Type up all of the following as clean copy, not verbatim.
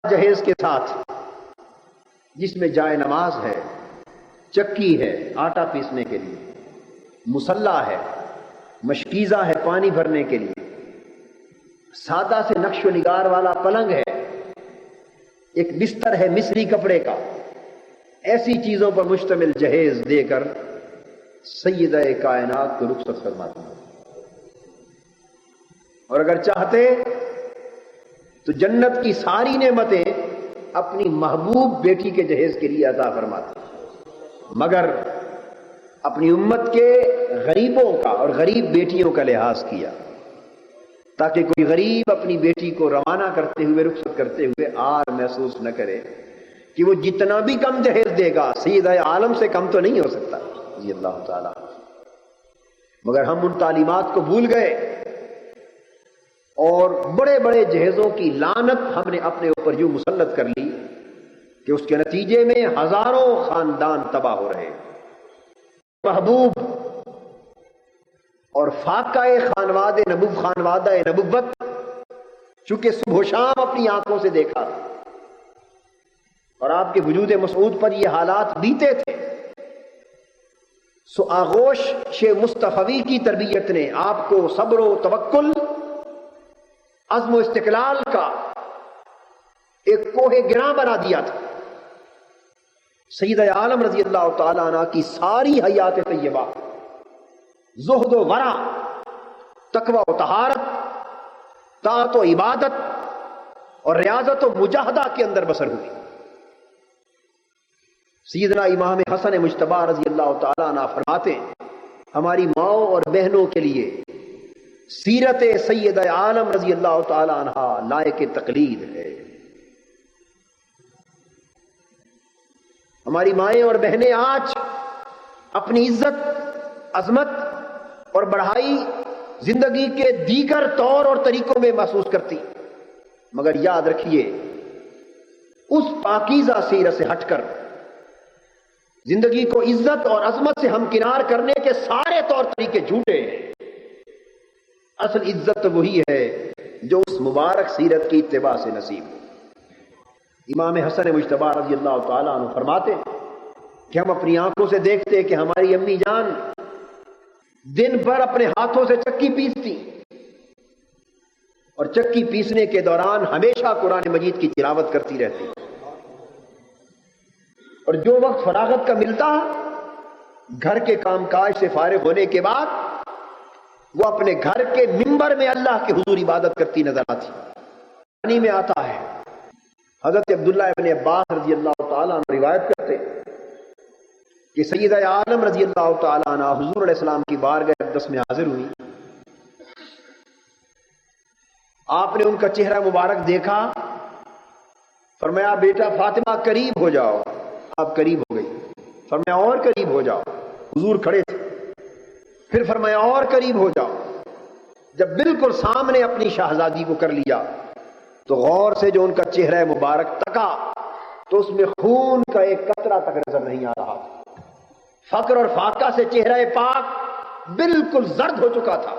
جہیز کے ساتھ، جس میں جائے نماز ہے، چکی ہے آٹا پیسنے کے لیے، مصلا ہے، مشکیزہ ہے پانی بھرنے کے لیے، سادہ سے نقش و نگار والا پلنگ ہے، ایک بستر ہے مصری کپڑے کا، ایسی چیزوں پر مشتمل جہیز دے کر سیدہ کائنات کو رخصت فرماتے ہیں۔ اور اگر چاہتے تو جنت کی ساری نعمتیں اپنی محبوب بیٹی کے جہیز کے لیے عطا فرماتے، مگر اپنی امت کے غریبوں کا اور غریب بیٹیوں کا لحاظ کیا، تاکہ کوئی غریب اپنی بیٹی کو روانہ کرتے ہوئے، رخصت کرتے ہوئے آر محسوس نہ کرے کہ وہ جتنا بھی کم جہیز دے گا سیدہ عالم سے کم تو نہیں ہو سکتا رضی اللہ تعالیٰ۔ مگر ہم ان تعلیمات کو بھول گئے اور بڑے بڑے جہیزوں کی لعنت ہم نے اپنے اوپر یوں مسلط کر لی کہ اس کے نتیجے میں ہزاروں خاندان تباہ ہو رہے۔ محبوب اور فاقہ خانوادہ نبوت چونکہ صبح و شام اپنی آنکھوں سے دیکھا اور آپ کے وجود مسعود پر یہ حالات بیتے تھے، سو آغوش شیخ مصطفی کی تربیت نے آپ کو صبر و توکل، عزم و استقلال کا ایک کوہ گراں بنا دیا تھا۔ سیدہ عالم رضی اللہ تعالیٰ عنہ کی ساری حیات طیبہ زہد و ورع، تقوی و طہارت، طاعت و عبادت اور ریاضت و مجاہدہ کے اندر بسر ہوئی۔ سیدنا امام حسن مجتبی رضی اللہ تعالیٰ عنہ فرماتے ہیں، ہماری ماؤں اور بہنوں کے لیے سیرت سیدہ عالم رضی اللہ تعالیٰ عنہ لائق تقلید ہے۔ ہماری مائیں اور بہنیں آج اپنی عزت، عظمت اور بڑھائی زندگی کے دیگر طور اور طریقوں میں محسوس کرتی، مگر یاد رکھیے اس پاکیزہ سیرت سے ہٹ کر زندگی کو عزت اور عظمت سے ہمکنار کرنے کے سارے طور طریقے جھوٹے ہیں۔ اصل عزت وہی ہے جو اس مبارک سیرت کی اتباع سے نصیب ہو۔ امام حسن مجتبی رضی اللہ تعالیٰ عنہ فرماتے کہ ہم اپنی آنکھوں سے دیکھتے کہ ہماری امی جان دن بھر اپنے ہاتھوں سے چکی پیستی اور چکی پیسنے کے دوران ہمیشہ قرآن مجید کی تلاوت کرتی رہتی، اور جو وقت فراغت کا ملتا گھر کے کام کاج سے فارغ ہونے کے بعد وہ اپنے گھر کے منبر میں اللہ کے حضور عبادت کرتی نظر آتی۔ پانی میں آتا ہے، حضرت عبداللہ ابن عباس رضی اللہ تعالیٰ عنہ روایت کرتے کہ سیدہ عالم رضی اللہ تعالیٰ عنہ حضور علیہ السلام کی بارگاہ اقدس میں حاضر ہوئی۔ آپ نے ان کا چہرہ مبارک دیکھا، فرمایا بیٹا فاطمہ قریب ہو جاؤ۔ آپ قریب ہو گئی، فرمایا اور قریب ہو جاؤ۔ حضور کھڑے تھے، پھر فرمایا اور قریب ہو جاؤ۔ جب بالکل سامنے اپنی شہزادی کو کر لیا تو غور سے جو ان کا چہرہ مبارک تکا تو اس میں خون کا ایک قطرہ تک نظر نہیں آ رہا تھا۔ فقر اور فاقہ سے چہرہ پاک بالکل زرد ہو چکا تھا،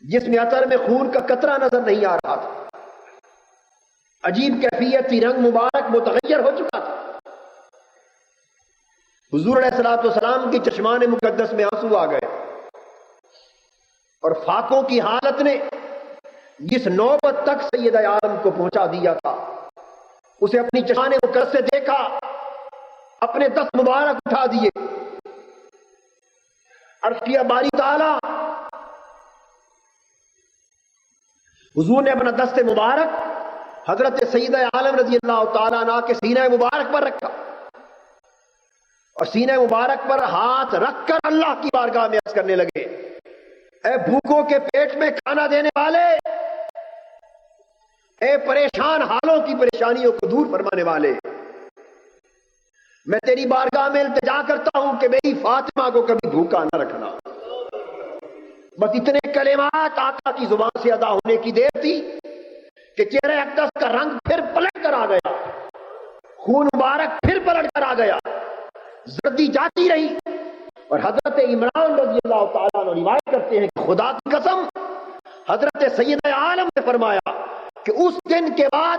جس میں عطر میں خون کا قطرہ نظر نہیں آ رہا تھا۔ عجیب کیفیت تھی، رنگ مبارک متغیر ہو چکا تھا۔ حضور علیہ السلام کی چشمان مقدس میں آنسو آ گئے، اور فاقوں کی حالت نے جس نوبت تک سیدہ عالم کو پہنچا دیا تھا اسے اپنی چشمان مقدس سے دیکھا، اپنے دست مبارک اٹھا دیے، عرض کیا باری تعالی، حضور نے اپنا دست مبارک حضرت سیدہ عالم رضی اللہ تعالیٰ عنہ کے سینہ مبارک پر رکھا اور سینہ مبارک پر ہاتھ رکھ کر اللہ کی بارگاہ میں عرض کرنے لگے، اے بھوکوں کے پیٹ میں کھانا دینے والے، اے پریشان حالوں کی پریشانیوں کو دور فرمانے والے، میں تیری بارگاہ میں التجا کرتا ہوں کہ میری فاطمہ کو کبھی بھوکا نہ رکھنا۔ بس اتنے کلمات آقا کی زبان سے ادا ہونے کی دیر تھی کہ چہرہ اقدس کا رنگ پھر پلٹ کر آ گیا، خون مبارک پھر پلٹ کر آ گیا، زردی جاتی رہی، اور حضرت عمران رضی اللہ تعالیٰ عنہ روایت کرتے ہیں کہ خدا کی قسم حضرت سیدہ عالم نے فرمایا کہ اس دن کے بعد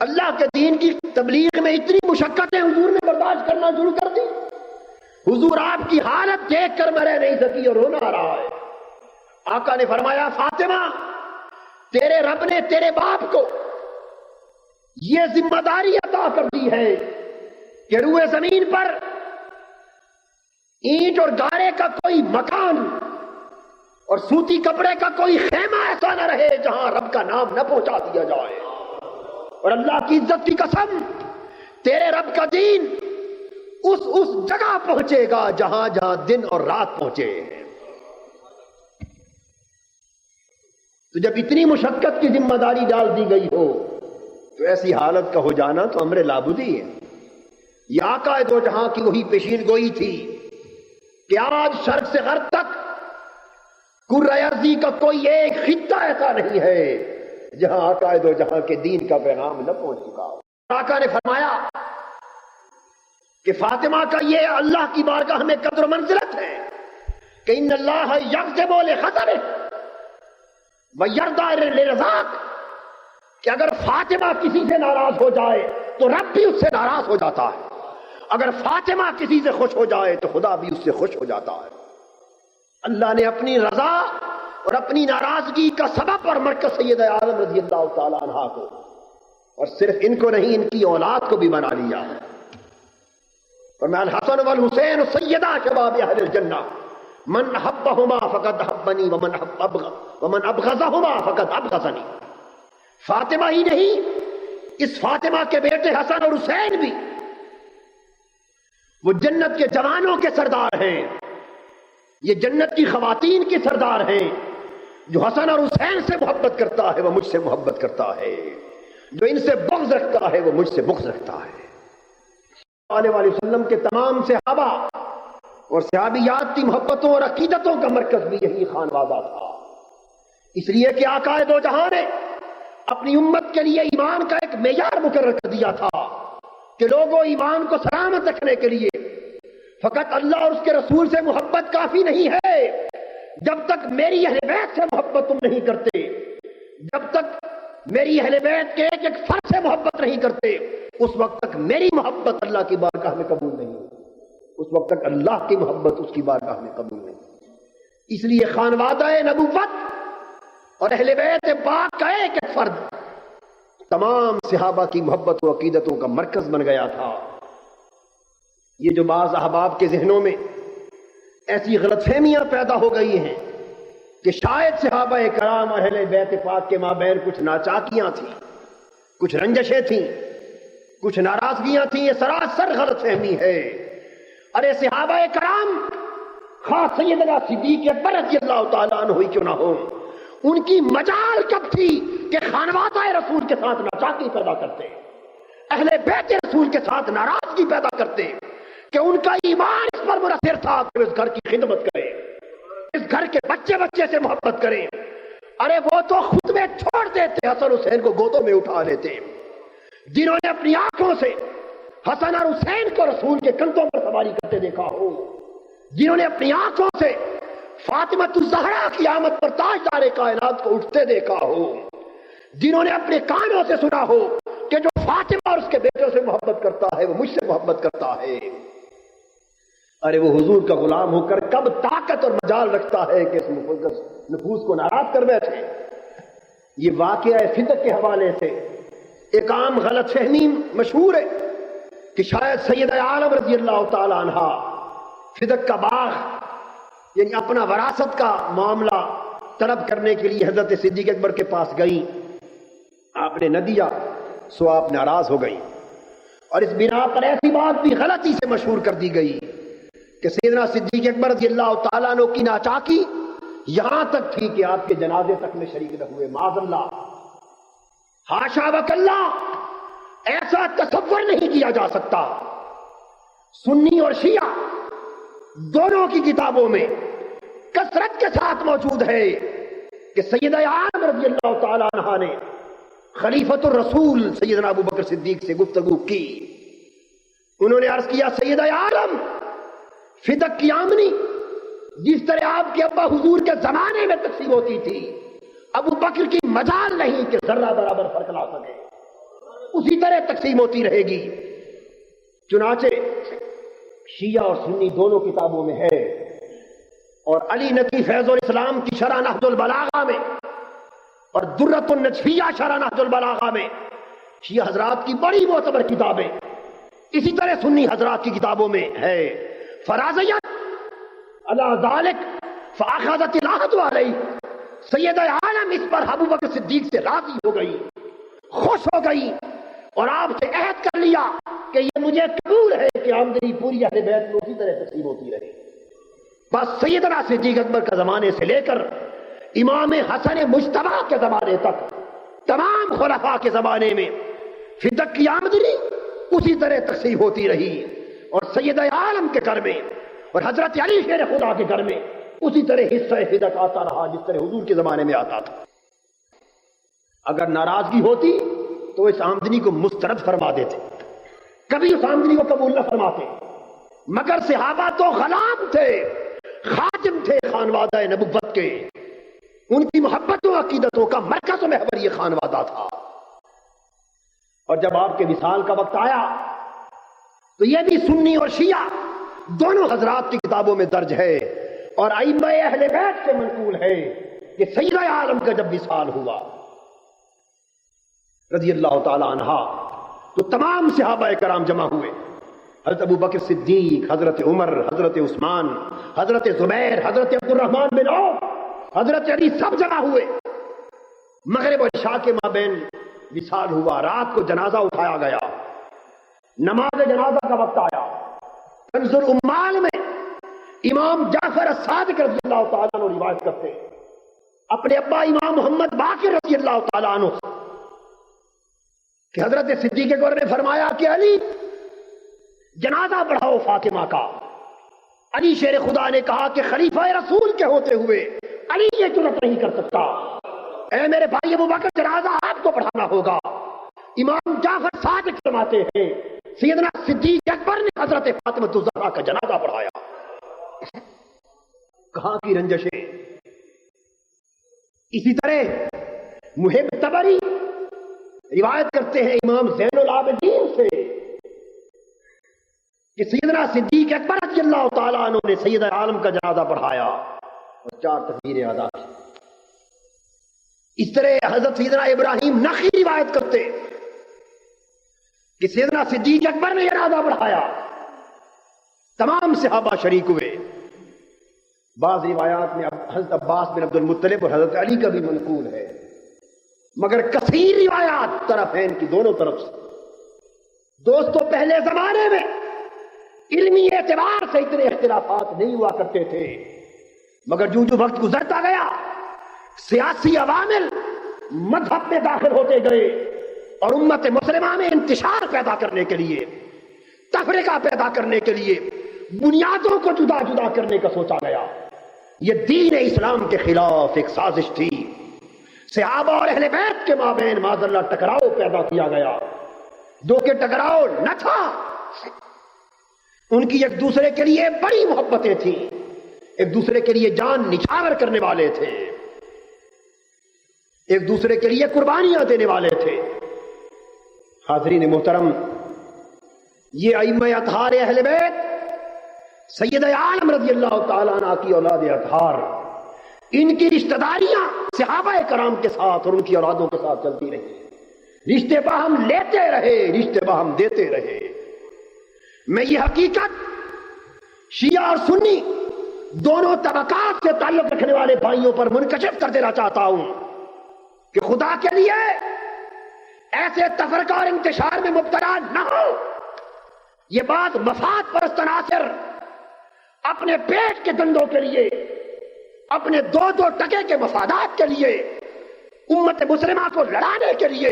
اللہ کے دین کی تبلیغ میں اتنی مشقتیں حضور نے برداشت کرنا شروع کر دی. حضور آپ کی حالت دیکھ کر میں رہ نہیں سکی اور رونا آ رہا ہے. آقا نے فرمایا فاطمہ تیرے رب نے تیرے باپ کو یہ ذمہ داری عطا کر دی ہے کہ روئے زمین پر اینٹ اور گارے کا کوئی مکان اور سوتی کپڑے کا کوئی خیمہ ایسا نہ رہے جہاں رب کا نام نہ پہنچا دیا جائے. اور اللہ کی عزت کی قسم تیرے رب کا دین اس جگہ پہنچے گا جہاں جہاں دن اور رات پہنچے. تو جب اتنی مشقت کی ذمہ داری ڈال دی گئی ہو تو ایسی حالت کا ہو جانا تو امر لابودی ہے. یہ آقا دو جہاں کی وہی پیشین گوئی تھی کہ آج شرق سے غرب تک کرۂ ارضی کا کوئی ایک خطہ ایسا نہیں ہے جہاں آقا دو جہاں کے دین کا پیغام نہ پہنچ چکا ہو. آقا نے فرمایا کہ فاطمہ کا یہ اللہ کی بارگاہ میں قدر و منزلت ہے کہ ان اللہ یغضب لخطرہ ویرضی لرضاک، کہ اگر فاطمہ کسی سے ناراض ہو جائے تو رب بھی اس سے ناراض ہو جاتا ہے، اگر فاطمہ کسی سے خوش ہو جائے تو خدا بھی اس سے خوش ہو جاتا ہے. اللہ نے اپنی رضا اور اپنی ناراضگی کا سبب اور مرکز سید عالم رضی اللہ تعالی عنہ کو، اور صرف ان کو نہیں ان کی اولاد کو بھی بنا لیا. فرمایا الحسن والحسین سیدا شباب اہل الجنہ من احبہما فقد احبنی ومن ابغضہما فقد ابغضنی. فاطمہ ہی نہیں، اس فاطمہ کے بیٹے حسن اور حسین بھی وہ جنت کے جوانوں کے سردار ہیں، یہ جنت کی خواتین کے سردار ہیں. جو حسن اور حسین سے محبت کرتا ہے وہ مجھ سے محبت کرتا ہے، جو ان سے بغض رکھتا ہے وہ مجھ سے بغض رکھتا ہے. علیہ وسلم کے تمام صحابہ اور صحابیات کی محبتوں اور عقیدتوں کا مرکز بھی یہی خانوادہ تھا. اس لیے کہ آقا دو جہاں نے اپنی امت کے لیے ایمان کا ایک معیار مقرر کر دیا تھا کہ لوگوں ایمان کو سلامت رکھنے کے لیے فقط اللہ اور اس کے رسول سے محبت کافی نہیں ہے. جب تک میری اہل بیت سے محبت تم نہیں کرتے، جب تک میری اہل بیت کے ایک ایک فرد سے محبت نہیں کرتے، اس وقت تک میری محبت اللہ کی بارگاہ میں قبول نہیں، اس وقت تک اللہ کی محبت اس کی بارگاہ میں قبول نہیں. اس لیے خانوادہ نبوت اور اہل بیت پاک کا ایک ایک فرد تمام صحابہ کی محبت و عقیدتوں کا مرکز بن گیا تھا. یہ جو بعض احباب کے ذہنوں میں ایسی غلط فہمیاں پیدا ہو گئی ہیں کہ شاید صحابہ کرام اور اہل بیت پاک کے مابین کچھ ناچاکیاں تھیں، کچھ رنجشیں تھیں، کچھ ناراضگیاں تھیں، یہ سراسر غلط فہمی ہے. ارے صحابہ کرام خاص سیدنا صدیق اکبر رضی اللہ تعالیٰ عنہ ہی کیوں نہ ہو، ان کی مجال کب تھی کہ خانوادہ رسول کے ساتھ ناچاکی پیدا کرتے، اہل بیت رسول کے ساتھ ناراضگی پیدا کرتے، کہ ان کا ایمان اس پر منحصر تھا کہ اس گھر کی خدمت کرے، اس گھر کے بچے بچے سے محبت کریں. ارے وہ تو خود میں چھوڑ دیتے، حسن حسین کو گودوں میں اٹھا لیتے. جنہوں نے اپنی آنکھوں سے حسن اور حسین کو رسول کے کندھوں پر سواری کرتے دیکھا ہو، جنہوں نے اپنی آنکھوں سے فاطمۃ الزہرا کی آمد پر تاجدار کائنات کو اٹھتے دیکھا ہو، جنہوں نے اپنے کانوں سے سنا ہو کہ جو فاطمہ اور اس کے بیٹوں سے محبت کرتا ہے وہ مجھ سے محبت کرتا ہے. ارے وہ حضور کا غلام ہو کر کب طاقت اور مجال رکھتا ہے کہ اس نفوس کو ناراض کر بیٹھے. یہ واقعہ فدق کے حوالے سے ایک عام غلط فہمی مشہور ہے کہ شاید سید عالم رضی اللہ تعالی عنہ فدق کا باغ یعنی اپنا وراثت کا معاملہ طلب کرنے کے لیے حضرت صدیق اکبر کے پاس گئی، آپ نے نہ دیا سو آپ ناراض ہو گئی. اور اس بنا پر ایسی بات بھی غلطی سے مشہور کر دی گئی کہ سیدنا صدیق اکبر رضی اللہ تعالیٰ عنہ کی ناچاکی یہاں تک تھی کہ آپ کے جنازے تک میں شریک نہ ہوئے. معاذ اللہ، حاشا وکلا، ایسا تصور نہیں کیا جا سکتا. سنی اور شیعہ دونوں کی کتابوں میں کثرت کے ساتھ موجود ہے کہ سیدہ عالم رضی اللہ تعالیٰ عنہ نے خلیفۃ الرسول سیدنا ابو بکر صدیق سے گفتگو کی. انہوں نے عرض کیا سیدہ عالم، فدق کی آمنی جس طرح آپ کے ابا حضور کے زمانے میں تقسیم ہوتی تھی، ابو بکر کی مجال نہیں کہ ذرہ برابر فرق لا سکے. اس اسی طرح تقسیم ہوتی رہے گی. چنانچہ شیعہ اور سنی دونوں کتابوں میں ہے، اور علی نقی فیض الاسلام کی شرح نہج البلاغہ میں اور درۃ النجفیہ شرح نہج البلاغہ میں شیعہ حضرات کی بڑی معتبر کتابیں، اسی طرح سنی حضرات کی کتابوں میں ہے. فرازیت علی ذالک فاخذت العہد علیہ، سید عالم اس پر ابو بکر صدیق سے راضی ہو گئی، خوش ہو گئی، اور آپ سے عہد کر لیا کہ یہ مجھے قبول ہے کہ آمدنی پوری اہل بیت میں اسی طرح تقسیم ہوتی رہے. بس سیدنا صدیق اکبر کا زمانے سے لے کر امام حسن مجتبی کے زمانے تک تمام خلفاء کے زمانے میں فدق کی آمدنی اسی طرح تقسیم ہوتی رہی، اور سید عالم کے گھر میں اور حضرت علی شیر خدا کے گھر میں اسی طرح حصہ فدق آتا رہا جس طرح حضور کے زمانے میں آتا تھا. اگر ناراضگی ہوتی تو اس آمدنی کو مسترد فرما دیتے، کبھی اس آمدنی کو قبول نہ فرماتے. مگر صحابہ تو غلام تھے، خادم تھے خانوادہ نبوت کے، ان کی محبتوں عقیدتوں کا مرکز و محور یہ خانوادہ تھا. اور جب آپ کے وصال کا وقت آیا تو یہ بھی سنی اور شیعہ دونوں حضرات کی کتابوں میں درج ہے، اور ائمہ اہل بیت سے منقول ہے کہ سیدہ عالم کا جب وصال ہوا رضی اللہ تعالی عنہ تو تمام صحابہ کرام جمع ہوئے. حضرت ابو بکر صدیق، حضرت عمر، حضرت عثمان، حضرت زبیر، حضرت عبد الرحمن بن عوف، حضرت علی سب جمع ہوئے. مغرب اور عشاء کے مابین وصال ہوا، رات کو جنازہ اٹھایا گیا، نماز جنازہ کا وقت آیا. کنز الامال میں امام جعفر الصادق رضی اللہ تعالیٰ عنہ روایت کرتے اپنے ابا امام محمد باقر رضی اللہ تعالیٰ عنہ کہ حضرت صدیق اکبر نے فرمایا کہ علی جنازہ پڑھاؤ فاطمہ کا. علی شیر خدا نے کہا کہ خلیفہ رسول کے ہوتے ہوئے علی یہ جرأت نہیں کر سکتا، اے میرے بھائی ابو بکر جنازہ آپ کو پڑھانا ہوگا. امام جعفر صادق فرماتے ہیں سیدنا صدیق اکبر نے حضرت فاطمہ الزہرا کا جنازہ پڑھایا. کہاں کی رنجشیں. اسی طرح محب طبری روایت کرتے ہیں امام زین العابدین سے کہ سیدنا صدیق اکبر رضی اللہ تعالیٰ عنہ نے سید عالم کا جنازہ پڑھایا اور 4 تکبیریں ادا کی. اس طرح حضرت سیدنا ابراہیم نخعی روایت کرتے کہ سیدنا صدیق اکبر نے جنازہ پڑھایا، تمام صحابہ شریک ہوئے. بعض روایات میں حضرت عباس بن عبد المطلب اور حضرت علی کا بھی منقول ہے، مگر کثیر روایات طرفین کی دونوں طرف سے. دوستو پہلے زمانے میں علمی اعتبار سے اتنے اختلافات نہیں ہوا کرتے تھے، مگر جو وقت گزرتا گیا سیاسی عوامل مذہب میں داخل ہوتے گئے اور امت مسلمہ میں انتشار پیدا کرنے کے لیے، تفرقہ پیدا کرنے کے لیے بنیادوں کو جدا جدا کرنے کا سوچا گیا. یہ دین اسلام کے خلاف ایک سازش تھی. صحابہ اور اہل بیت کے مابین معاذ اللہ ٹکراؤ پیدا کیا گیا. دو کے ٹکراؤ نہ تھا، ان کی ایک دوسرے کے لیے بڑی محبتیں تھیں، ایک دوسرے کے لیے جان نچھاور کرنے والے تھے، ایک دوسرے کے لیے قربانیاں دینے والے تھے. حاضرین محترم، یہ ائمہ اطہار اہل بیت سید عالم رضی اللہ تعالیٰ عنہ کی اولاد اطہار، ان کی رشتہ داریاں صحابہ کرام کے ساتھ اور ان کی اولادوں کے ساتھ چلتی رہی. رشتے باہم لیتے رہے، رشتے باہم دیتے رہے. میں یہ حقیقت شیعہ اور سنی دونوں طبقات سے تعلق رکھنے والے بھائیوں پر منکشف کر دینا چاہتا ہوں کہ خدا کے لیے ایسے تفرقہ اور انتشار میں مبتلا نہ ہو. یہ بات مفاد پرست عناصر اپنے پیٹ کے دندوں کے لیے، اپنے 2 ٹکے کے مفادات کے لیے، امت مسلمہ کو لڑانے کے لیے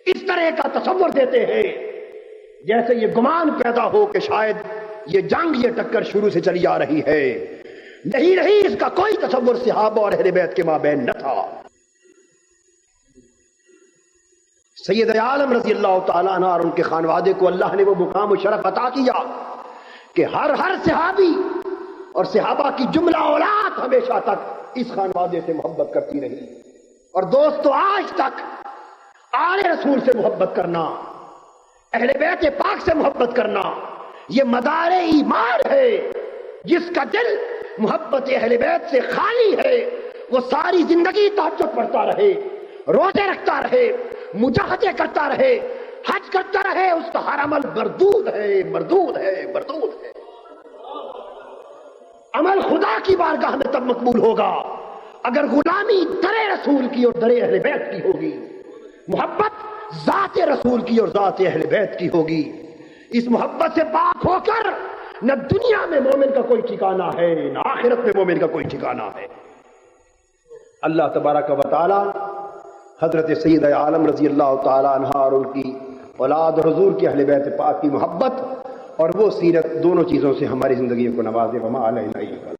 اس طرح کا تصور دیتے ہیں جیسے یہ گمان پیدا ہو کہ شاید یہ جنگ، یہ ٹکر شروع سے چلی آ رہی ہے. نہیں، اس کا کوئی تصور صحابہ اور اہل بیت کے مابین نہ تھا. سید عالم رضی اللہ تعالیٰ عنہ اور ان کے خانوادے کو اللہ نے وہ مقام و شرف عطا کیا کہ ہر صحابی اور صحابہ کی جملہ اولاد ہمیشہ تک اس خانوادے سے محبت کرتی رہی. اور دوستو آج تک آل رسول سے محبت کرنا اہل بیت پاک سے محبت کرنا یہ مدار ایمان ہے. جس کا دل محبت اہل بیت سے خالی ہے وہ ساری زندگی تہجد پڑھتا رہے، روزے رکھتا رہے، مجاہدے کرتا رہے، حج کرتا رہے، اس کا ہر عمل مردود ہے، مردود ہے، مردود ہے. عمل خدا کی بارگاہ میں تب مقبول ہوگا اگر غلامی در رسول کی اور در اہل بیت کی ہوگی، محبت ذات رسول کی اور ذات اہل بیت کی ہوگی. اس محبت سے پاک ہو کر نہ دنیا میں مومن کا کوئی ٹھکانہ ہے نہ آخرت میں مومن کا کوئی ٹھکانہ ہے. اللہ تبارک و تعالی حضرت سیدہ عالم رضی اللہ تعالی عنہ اور ان کی اولاد اور حضور کی اہل بیت پاک کی محبت اور وہ سیرت، دونوں چیزوں سے ہماری زندگیوں کو نوازے. وما علینا الا